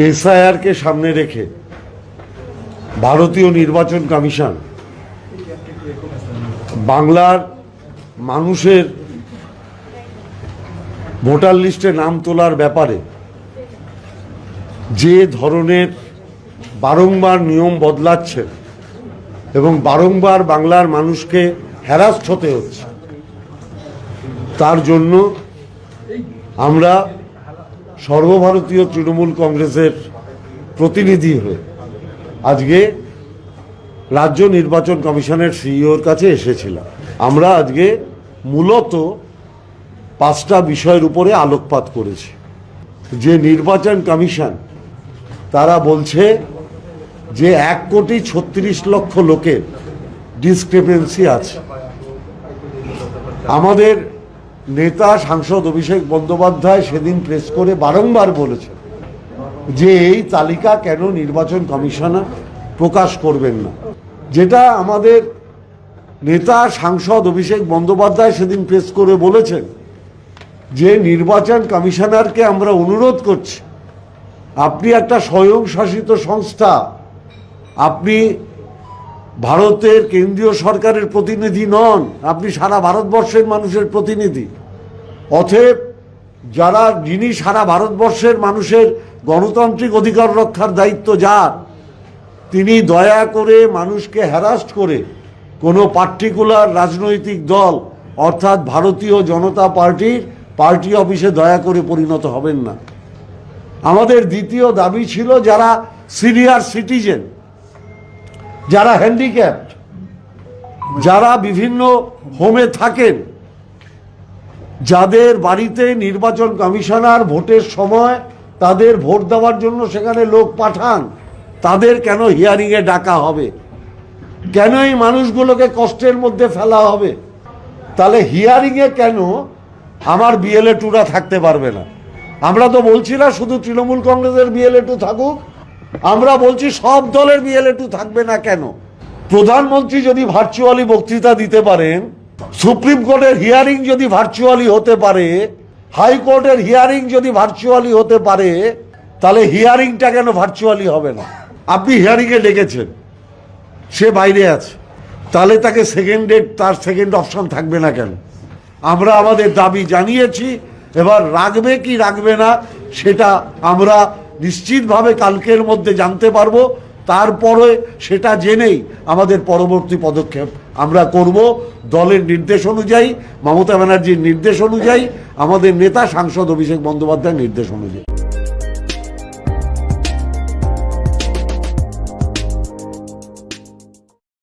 এসআইআরকে সামনে রেখে ভারতীয় নির্বাচন কমিশন বাংলার মানুষের ভোটার লিস্টে নাম তোলার ব্যাপারে যে ধরনের বারংবার নিয়ম বদলাচ্ছে এবং বারংবার বাংলার মানুষকে হ্যারাস্ট হতে হচ্ছে, তার জন্য আমরা সর্বভারতীয় তৃণমূল কংগ্রেসের প্রতিনিধি হয়ে আজকে রাজ্য নির্বাচন কমিশনের সিইওর কাছে এসেছিলাম। আমরা আজকে মূলত 5টা বিষয়ের উপরে আলোকপাত করেছি। যে নির্বাচন কমিশন তারা বলছে যে 1,36,00,000 লোকের ডিসক্রিপেন্সি আছে। আমাদের নেতা সাংসদ অভিষেক বন্দ্যোপাধ্যায় সেদিন প্রেস করে বারংবার বলেছেন যে এই তালিকা কেন নির্বাচন কমিশনার প্রকাশ করবেন না। যেটা আমাদের নেতা সাংসদ অভিষেক বন্দ্যোপাধ্যায় সেদিন প্রেস করে বলেছেন যে নির্বাচন কমিশনারকে আমরা অনুরোধ করছি, আপনি একটা স্বয়ংশাসিত সংস্থা, আপনি ভারতের কেন্দ্রীয় সরকারের প্রতিনিধি নন, আপনি সারা ভারতবর্ষের মানুষের প্রতিনিধি। অতএব যিনি সারা ভারতবর্ষের মানুষের গণতান্ত্রিক অধিকার রক্ষার দায়িত্ব যার, তিনি দয়া করে মানুষকে হ্যারাস্ট করে কোনো পার্টিকুলার রাজনৈতিক দল অর্থাৎ ভারতীয় জনতা পার্টির পার্টি অফিসে দয়া করে পরিণত হবেন না। আমাদের দ্বিতীয় দাবি ছিল যারা সিনিয়র সিটিজেন, যারা হ্যান্ডিক্যাপড, যারা বিভিন্ন হোমে থাকেন, যাদের বাড়িতে নির্বাচন কমিশনার ভোটের সময় তাদের ভোট দেওয়ার জন্য সেখানে লোক পাঠান, তাদের কেন হিয়ারিংয়ে ডাকা হবে? কেন এই মানুষগুলোকে কষ্টের মধ্যে ফেলা হবে? তাহলে হিয়ারিংয়ে কেন আমার বিএলএ 2রা থাকতে পারবে না? আমরা তো বলছি না শুধু তৃণমূল কংগ্রেসের বিএলএ 2 থাকুক, আমরা বলছি সব দলের বিএলএ 2 থাকবে না কেন? প্রধানমন্ত্রী যদি ভার্চুয়ালি বক্তৃতা দিতে পারেন, সুপ্রিম কোর্টের হিয়ারিং যদি ভার্চুয়ালি হতে পারে, হাইকোর্টের হিয়ারিং যদি ভার্চুয়ালি হতে পারে, তাহলে হিয়ারিংটা কেন ভার্চুয়ালি হবে না? আপনি হিয়ারিংয়ে ডেকেছেন, সে বাইরে আছে, তাহলে তাকে তার সেকেন্ড অপশন থাকবে না কেন? আমরা আমাদের দাবি জানিয়েছি, এবার রাখবে কি রাখবে না সেটা আমরা নিশ্চিতভাবে কালকের মধ্যে জানতে পারবো। তারপরে সেটা জেনেই আমাদের পরবর্তী পদক্ষেপ আমরা করব দলের নির্দেশ অনুযায়ী, মমতা ব্যানার্জির নির্দেশ অনুযায়ী, আমাদের নেতা সাংসদ অভিষেক বন্দ্যোপাধ্যায়ের নির্দেশ অনুযায়ী।